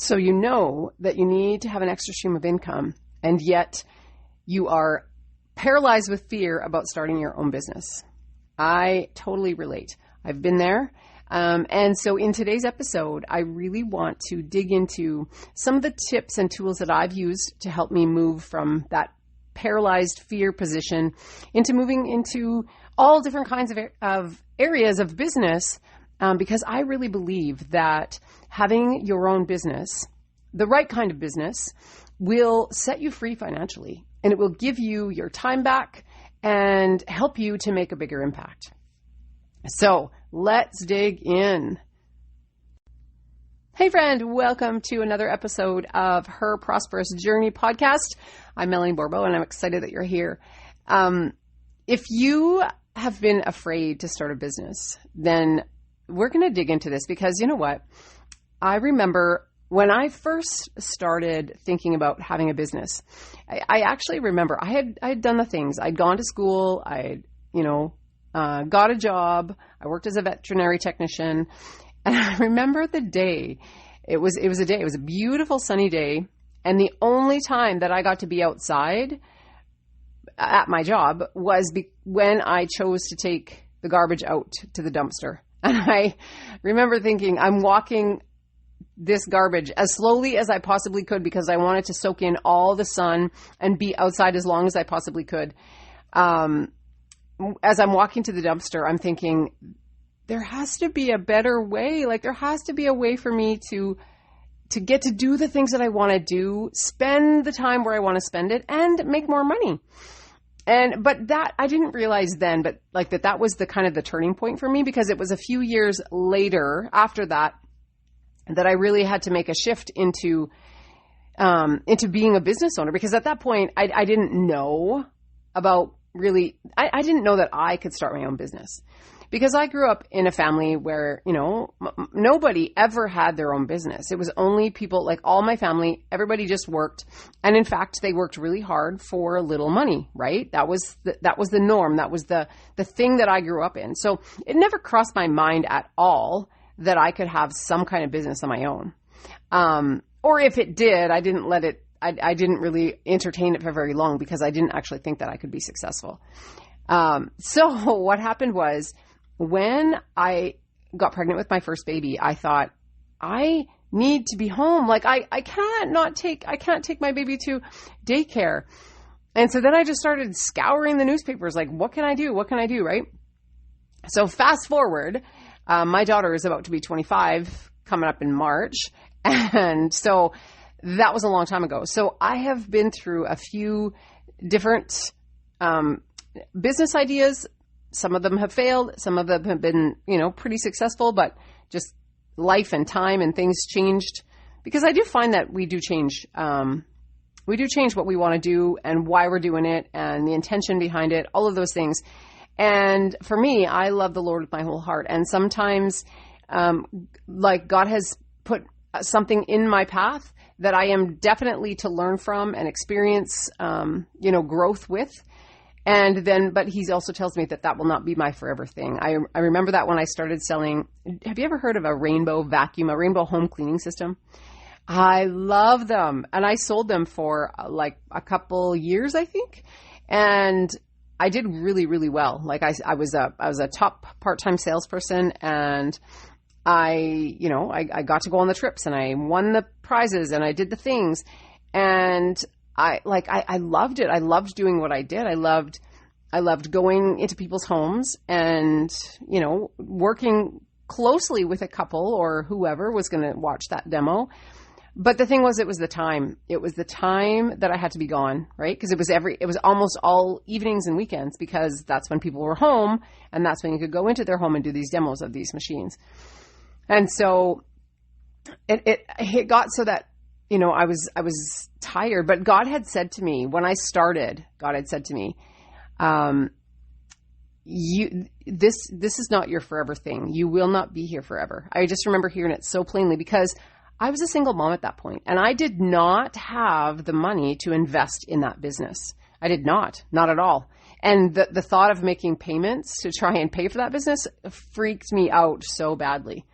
So you know that you need to have an extra stream of income, and yet you are paralyzed with fear about starting your own business. I totally relate. I've been there. And so in today's episode, I really want to dig into some of the tips and tools that I've used to help me move from that paralyzed fear position into moving into all different kinds of areas of business, because I really believe that having your own business, the right kind of business, will set you free financially, and it will give you your time back and help you to make a bigger impact. So let's dig in. Hey friend, welcome to another episode of Her Prosperous Journey podcast. I'm Melanie Borbo, and I'm excited that you're here. If you have been afraid to start a business, then we're going to dig into this, because you know what? I remember when I first started thinking about having a business, I actually remember I had done the things. I'd gone to school. I'd, got a job. I worked as a veterinary technician. And I remember the day. It was a beautiful sunny day. And the only time that I got to be outside at my job was when I chose to take the garbage out to the dumpster. And I remember thinking, I'm walking this garbage as slowly as I possibly could because I wanted to soak in all the sun and be outside as long as I possibly could. As I'm walking to the dumpster, I'm thinking, there has to be a better way. Like, there has to be a way for me to get to do the things that I want to do, spend the time where I want to spend it, and make more money. But that, I didn't realize then, but like that was the kind of the turning point for me, because it was a few years later after that I really had to make a shift into being a business owner. Because at that point, I didn't know about really, I didn't know that I could start my own business, because I grew up in a family where, nobody ever had their own business. It was only people, like all my family, everybody just worked. And in fact, they worked really hard for little money, right? That was the norm. That was the thing that I grew up in. So it never crossed my mind at all that I could have some kind of business of my own. Or if it did, I didn't really entertain it for very long, because I didn't actually think that I could be successful. So what happened was, when I got pregnant with my first baby, I thought, I need to be home. Like, I can't take my baby to daycare. And so then I just started scouring the newspapers, like, what can I do? What can I do? Right? So fast forward, my daughter is about to be 25, coming up in March. And so that was a long time ago. So I have been through a few different business ideas. Some of them have failed. Some of them have been, pretty successful, but just life and time and things changed, because I do find that we do change. We do change what we want to do and why we're doing it and the intention behind it, all of those things. And for me, I love the Lord with my whole heart. And sometimes, God has put something in my path that I am definitely to learn from and experience, growth with. And then, but he also tells me that will not be my forever thing. I remember that when I started selling, have you ever heard of a rainbow vacuum, a rainbow home cleaning system? I love them. And I sold them for like a couple years, I think. And I did really, really well. Like I was a top part-time salesperson, and I got to go on the trips, and I won the prizes, and I did the things. And I loved it. I loved doing what I did. I loved going into people's homes and, working closely with a couple or whoever was going to watch that demo. But the thing was, it was the time. It was the time that I had to be gone, right? Because it was almost all evenings and weekends, because that's when people were home, and that's when you could go into their home and do these demos of these machines. And so it got so that, I was tired, but God had said to me when I started, this is not your forever thing. You will not be here forever. I just remember hearing it so plainly, because I was a single mom at that point, and I did not have the money to invest in that business. I did not at all. And the thought of making payments to try and pay for that business freaked me out so badly.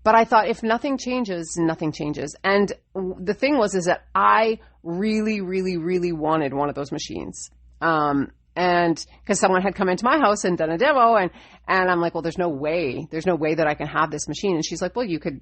But I thought if nothing changes, nothing changes. And the thing is that I really, really, really wanted one of those machines. And because someone had come into my house and done a demo, and I'm like, well, there's no way that I can have this machine. And she's like, well, you could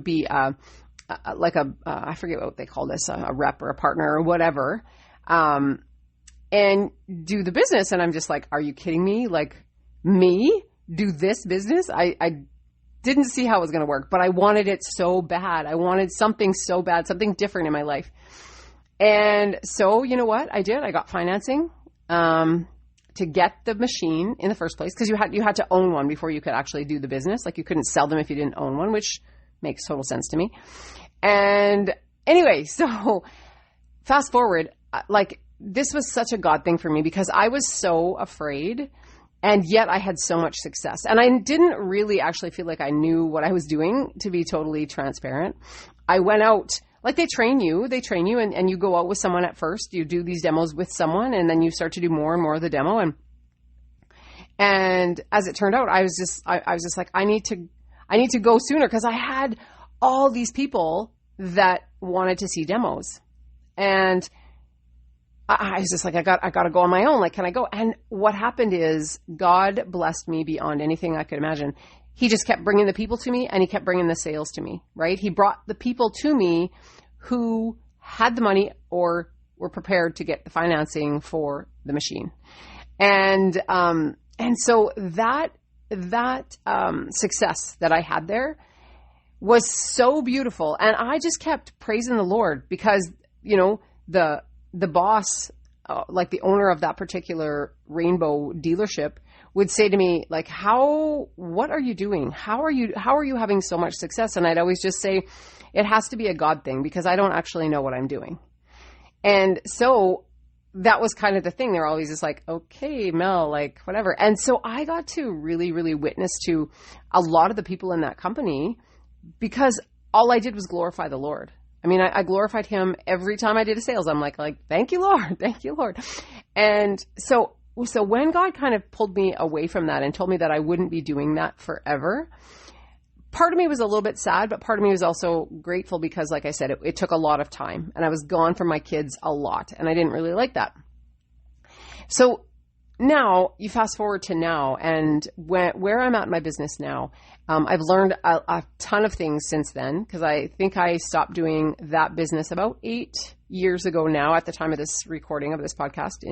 be I forget what they call this, a rep or a partner or whatever, and do the business. And I'm just like, are you kidding me? Like, me do this business? I didn't see how it was going to work, but I wanted it so bad. I wanted something so bad, something different in my life. And so, you know what I did? I got financing to get the machine in the first place, because you had to own one before you could actually do the business. Like, you couldn't sell them if you didn't own one, which makes total sense to me. And anyway, so fast forward, like, this was such a God thing for me, because I was so afraid, and yet I had so much success. And I didn't really actually feel like I knew what I was doing, to be totally transparent. I went out, like, they train you and you go out with someone at first. You do these demos with someone, and then you start to do more and more of the demo. And as it turned out, I was just like, I need to go sooner, because I had all these people that wanted to see demos. And I was just like, I got to go on my own. Like, can I go? And what happened is, God blessed me beyond anything I could imagine. He just kept bringing the people to me, and he kept bringing the sales to me, right? He brought the people to me who had the money or were prepared to get the financing for the machine. And so that success that I had there was so beautiful. And I just kept praising the Lord, because, you know, the boss, like the owner of that particular Rainbow dealership, would say to me, like, what are you doing? How are you having so much success? And I'd always just say, it has to be a God thing, because I don't actually know what I'm doing. And so that was kind of the thing. They're always just like, okay, Mel, like, whatever. And so I got to really, really witness to a lot of the people in that company, because all I did was glorify the Lord. I mean, I glorified him every time I did a sales. I'm like, thank you, Lord. Thank you, Lord. And so when God kind of pulled me away from that and told me that I wouldn't be doing that forever, part of me was a little bit sad, but part of me was also grateful, because, like I said, it took a lot of time, and I was gone from my kids a lot, and I didn't really like that. So now you fast forward to now, and where I'm at in my business now, I've learned a ton of things since then, because I think I stopped doing that business about 8 years ago now, at the time of this recording of this podcast,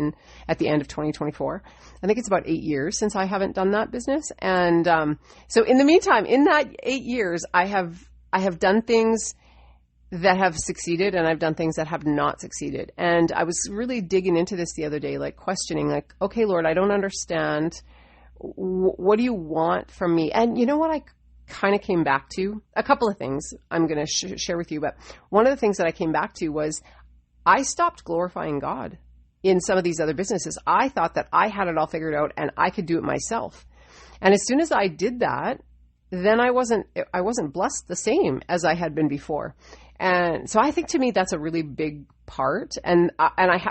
at the end of 2024. I think it's about 8 years since I haven't done that business. And so in the meantime, in that 8 years, I have done things that have succeeded, and I've done things that have not succeeded. And I was really digging into this the other day, like questioning, like, okay, Lord, I don't understand. What do you want from me? And you know what I kind of came back to? A couple of things I'm going to share with you. But one of the things that I came back to was, I stopped glorifying God in some of these other businesses. I thought that I had it all figured out and I could do it myself. And as soon as I did that, then I wasn't blessed the same as I had been before. And so I think, to me, that's a really big part. And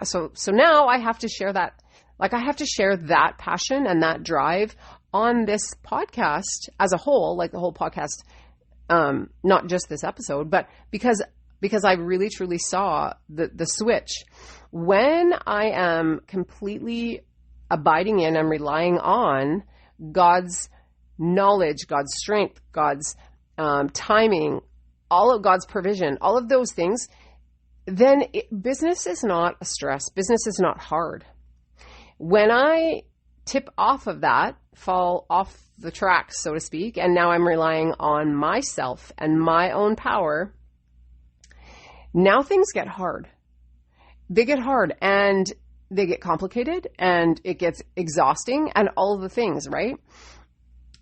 so now I have to share that. Like, I have to share that passion and that drive on this podcast as a whole, like the whole podcast, not just this episode, but because I really truly saw the switch. When I am completely abiding in and relying on God's knowledge, God's strength, God's timing, all of God's provision, all of those things, then business is not a stress. Business is not hard. When I tip off of that, fall off the tracks, so to speak, and now I'm relying on myself and my own power, now things get hard. They get hard, and they get complicated, and it gets exhausting, and all of the things, right?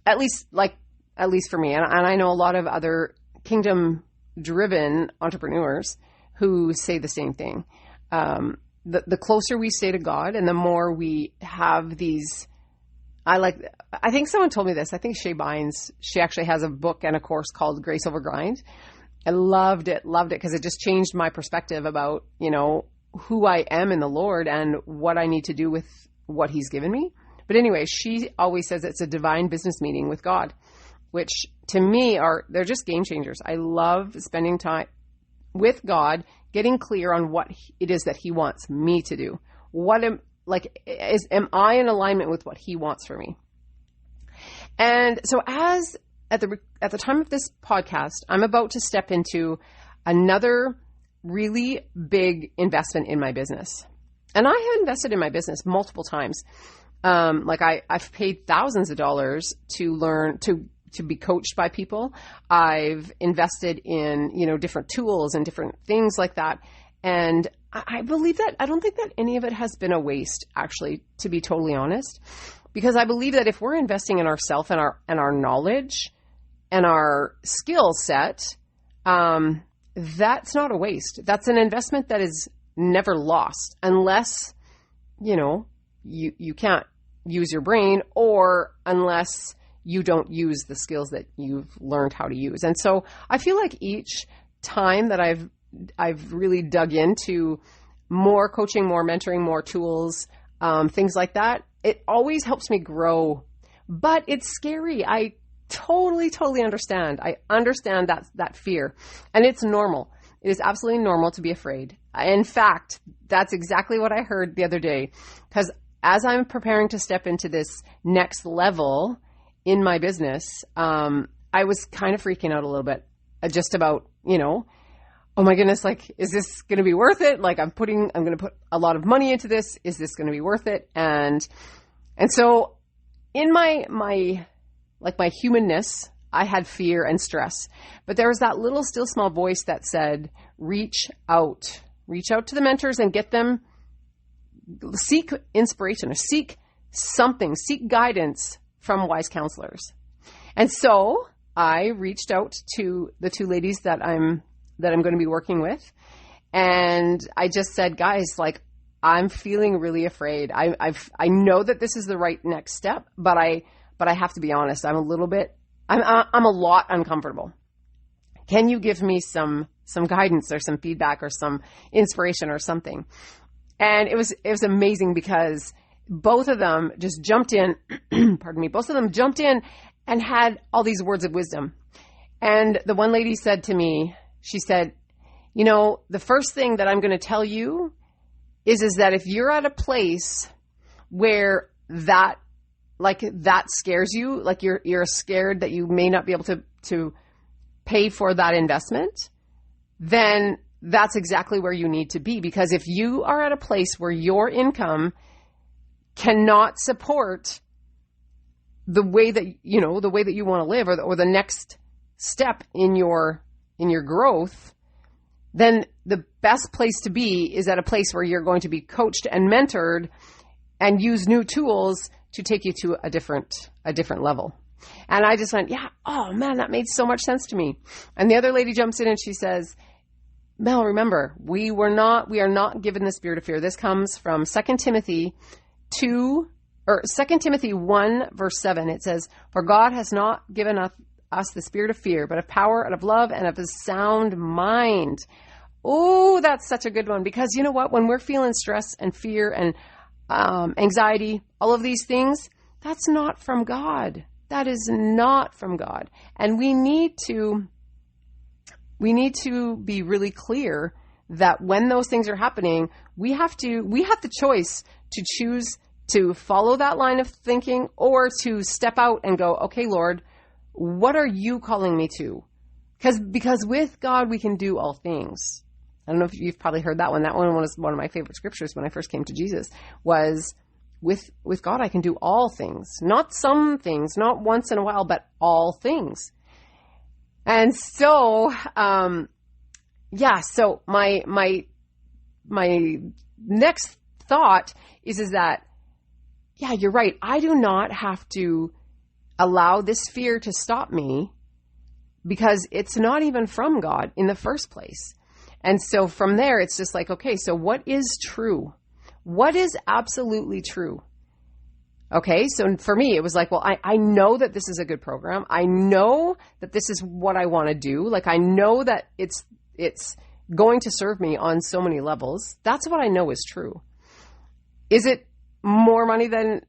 At least for me. And I know a lot of other kingdom-driven entrepreneurs who say the same thing. The closer we stay to God, and the more we have these, I think someone told me this. I think Shay Bynes, she actually has a book and a course called Grace Over Grind. I loved it because it just changed my perspective about, you know, who I am in the Lord and what I need to do with what he's given me. But anyway, she always says it's a divine business meeting with God, which to me they're just game changers. I love spending time with God, getting clear on what it is that he wants me to do. Am I in alignment with what he wants for me? And so at the time of this podcast, I'm about to step into another really big investment in my business. And I have invested in my business multiple times. I've paid thousands of dollars to learn to be coached by people. I've invested in, different tools and different things like that. And I believe that, I don't think that any of it has been a waste, actually, to be totally honest, because I believe that if we're investing in ourselves and our knowledge and our skill set, that's not a waste. That's an investment that is never lost unless, you can't use your brain, or unless you don't use the skills that you've learned how to use. And so I feel like each time that I've really dug into more coaching, more mentoring, more tools, things like that, it always helps me grow. But it's scary. I totally understand. I understand that fear. And it's normal. It is absolutely normal to be afraid. In fact, that's exactly what I heard the other day. Because as I'm preparing to step into this next level in my business, I was kind of freaking out a little bit just about, oh my goodness, is this going to be worth it? I'm going to put a lot of money into this. Is this going to be worth it? And so in my humanness, I had fear and stress, but there was that little still small voice that said, reach out to the mentors and get them, seek inspiration, or seek guidance from wise counselors. And so I reached out to the two ladies that I'm going to be working with. And I just said, guys, I'm feeling really afraid. I know that this is the right next step, but I have to be honest. I'm a lot uncomfortable. Can you give me some guidance or some feedback or some inspiration or something? And it was amazing because both of them just jumped in, pardon me, both of them jumped in and had all these words of wisdom. And the one lady said to me, she said, the first thing that I'm going to tell you is that if you're at a place where that scares you, you're scared that you may not be able to pay for that investment, then that's exactly where you need to be. Because if you are at a place where your income cannot support the way that you want to live, or the next step in your growth, then the best place to be is at a place where you're going to be coached and mentored and use new tools to take you to a different level. And I just went, yeah, oh man, that made so much sense to me. And the other lady jumps in and she says, Mel, remember, we are not given the spirit of fear. This comes from 2 Timothy 1 verse 7. It says, for God has not given us the spirit of fear, but of power and of love and of a sound mind. Oh, that's such a good one, because you know what? When we're feeling stress and fear and anxiety, all of these things, that's not from God. That is not from God. And we need to be really clear that when those things are happening, we have the choice to choose to follow that line of thinking, or to step out and go, okay, Lord, what are you calling me to? Because with God, we can do all things. I don't know if you've probably heard that one. That one was one of my favorite scriptures when I first came to Jesus, was with God, I can do all things, not some things, not once in a while, but all things. And so, so my next thought is that, yeah, you're right. I do not have to allow this fear to stop me, because it's not even from God in the first place. And so from there, it's just okay, so what is true? What is absolutely true? Okay, so for me, it was I know that this is a good program. I know that this is what I want to do. I know that it's going to serve me on so many levels. That's what I know is true. Is it more money than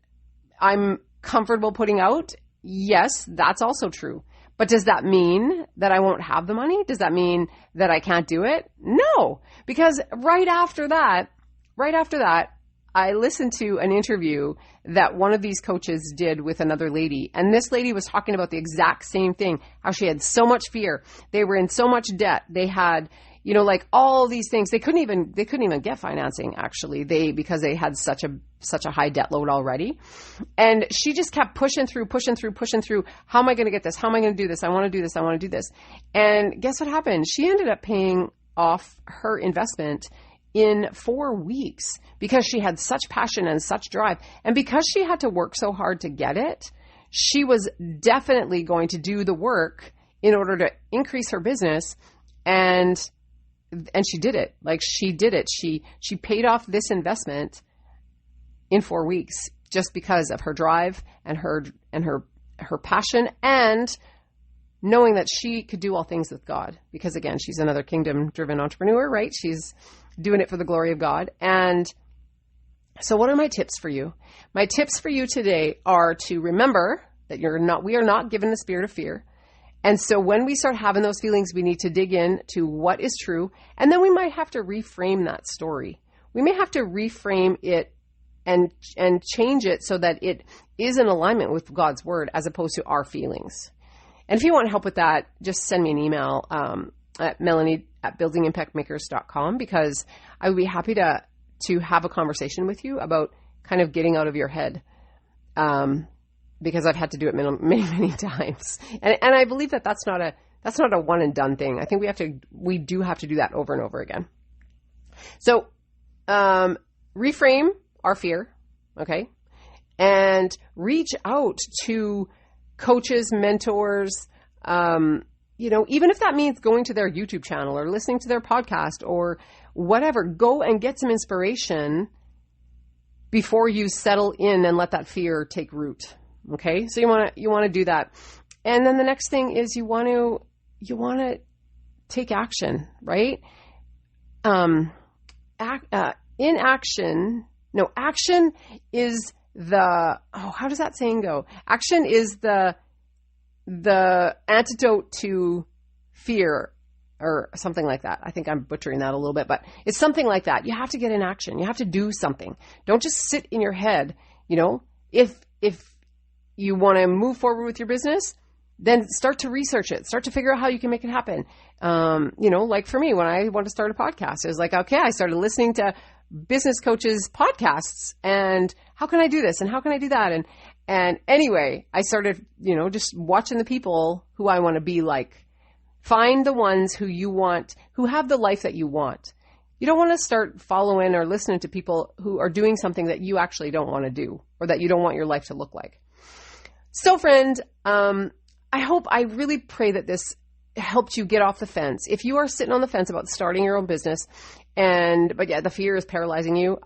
I'm comfortable putting out? Yes, that's also true. But does that mean that I won't have the money? Does that mean that I can't do it? No, because right after that, I listened to an interview that one of these coaches did with another lady. And this lady was talking about the exact same thing, how she had so much fear. They were in so much debt. They had, like all these things. They couldn't even get financing actually. Because they had such a high debt load already. And she just kept pushing through. How am I going to get this? How am I going to do this? I want to do this. I want to do this. And guess what happened? She ended up paying off her investment in 4 weeks because she had such passion and such drive. And because she had to work so hard to get it, she was definitely going to do the work in order to increase her business. And she did it. She did it. She paid off this investment in 4 weeks just because of her drive and her passion, and knowing that she could do all things with God. Because again, she's another kingdom-driven entrepreneur, right? She's doing it for the glory of God. And so what are my tips for you? My tips for you today are to remember that we are not given the spirit of fear. And so when we start having those feelings, we need to dig in to what is true. And then we might have to reframe that story. We may have to reframe it and change it so that it is in alignment with God's word as opposed to our feelings. And if you want help with that, just send me an email at Melanie@buildingimpactmakers.com, because I would be happy to have a conversation with you about kind of getting out of your head. Because I've had to do it many times. And I believe that that's not a one and done thing. I think we do have to do that over and over again. So, reframe our fear. Okay. And reach out to coaches, mentors, even if that means going to their YouTube channel or listening to their podcast or whatever, go and get some inspiration before you settle in and let that fear take root. Okay. So you want to do that. And then the next thing is you want to take action, right? Action is how does that saying go? Action is the antidote to fear, or something like that. I think I'm butchering that a little bit, but it's something like that. You have to get in action. You have to do something. Don't just sit in your head. If you want to move forward with your business, then start to research it. Start to figure out how you can make it happen. Like for me, when I want to start a podcast, it was like, okay, I started listening to business coaches' podcasts, and how can I do this? And how can I do that? And anyway, I started, just watching the people who I want to be like. Find the ones who have the life that you want. You don't want to start following or listening to people who are doing something that you actually don't want to do, or that you don't want your life to look like. So friend, I really pray that this helped you get off the fence. If you are sitting on the fence about starting your own business, but the fear is paralyzing you,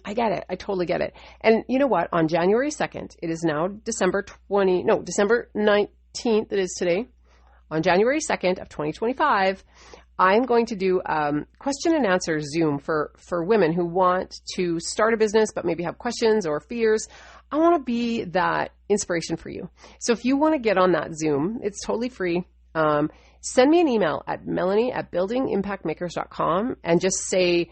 I get it. I totally get it. And you know what? On January 2nd, it is now December 19th, it is today. On January 2nd of 2025, I'm going to do question and answer Zoom for women who want to start a business but maybe have questions or fears. I want to be that inspiration for you. So if you want to get on that Zoom, it's totally free. Send me an email at melanie@buildingimpactmakers.com and just say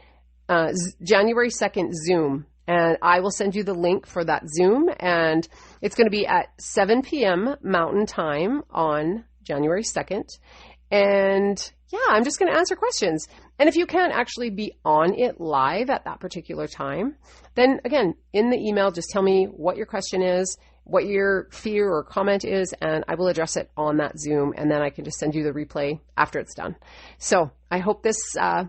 January 2nd Zoom. And I will send you the link for that Zoom. And it's going to be at 7 p.m. Mountain Time on January 2nd. And yeah, I'm just going to answer questions. And if you can't actually be on it live at that particular time, then again, in the email, just tell me what your question is, what your fear or comment is, and I will address it on that Zoom. And then I can just send you the replay after it's done. So I hope this, I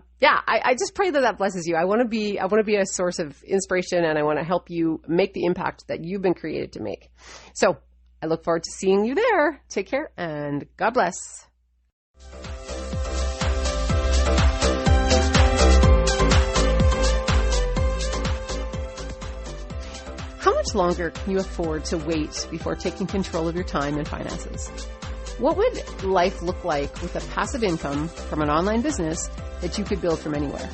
just pray that blesses you. I want to be a source of inspiration, and I want to help you make the impact that you've been created to make. So I look forward to seeing you there. Take care and God bless. How much longer can you afford to wait before taking control of your time and finances? What would life look like with a passive income from an online business that you could build from anywhere?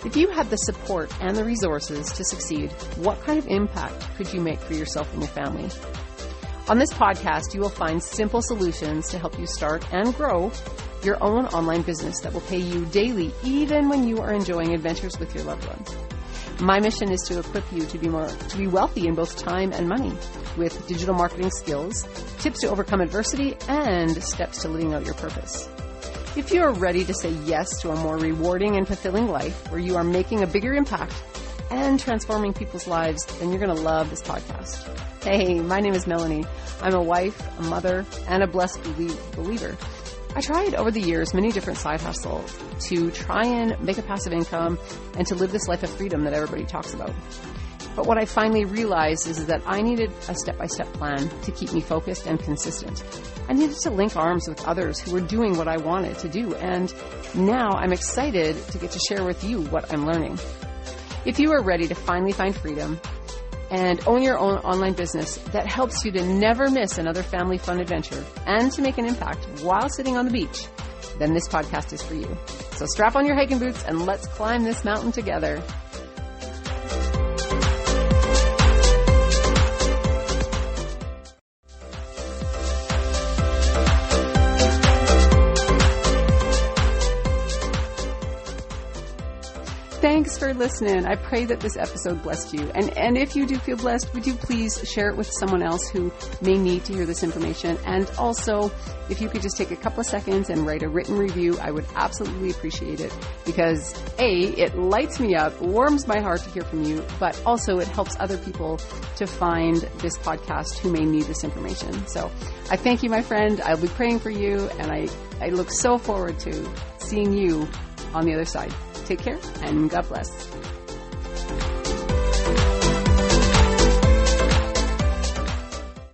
If you had the support and the resources to succeed, what kind of impact could you make for yourself and your family? On this podcast, you will find simple solutions to help you start and grow your own online business that will pay you daily, even when you are enjoying adventures with your loved ones. My mission is to equip you to be wealthy in both time and money with digital marketing skills, tips to overcome adversity, and steps to living out your purpose. If you are ready to say yes to a more rewarding and fulfilling life where you are making a bigger impact and transforming people's lives, then you're going to love this podcast. Hey, my name is Melanie. I'm a wife, a mother, and a blessed believer. I tried over the years many different side hustles to try and make a passive income and to live this life of freedom that everybody talks about. But what I finally realized is that I needed a step-by-step plan to keep me focused and consistent. I needed to link arms with others who were doing what I wanted to do, and now I'm excited to get to share with you what I'm learning. If you are ready to finally find freedom and own your own online business that helps you to never miss another family fun adventure and to make an impact while sitting on the beach, then this podcast is for you. So strap on your hiking boots and let's climb this mountain together. Thanks for listening. I pray that this episode blessed you. And if you do feel blessed, would you please share it with someone else who may need to hear this information? And also, if you could just take a couple of seconds and write a written review, I would absolutely appreciate it because A, it lights me up, warms my heart to hear from you, but also it helps other people to find this podcast who may need this information. So I thank you, my friend. I'll be praying for you, and I look so forward to seeing you on the other side. Take care and God bless.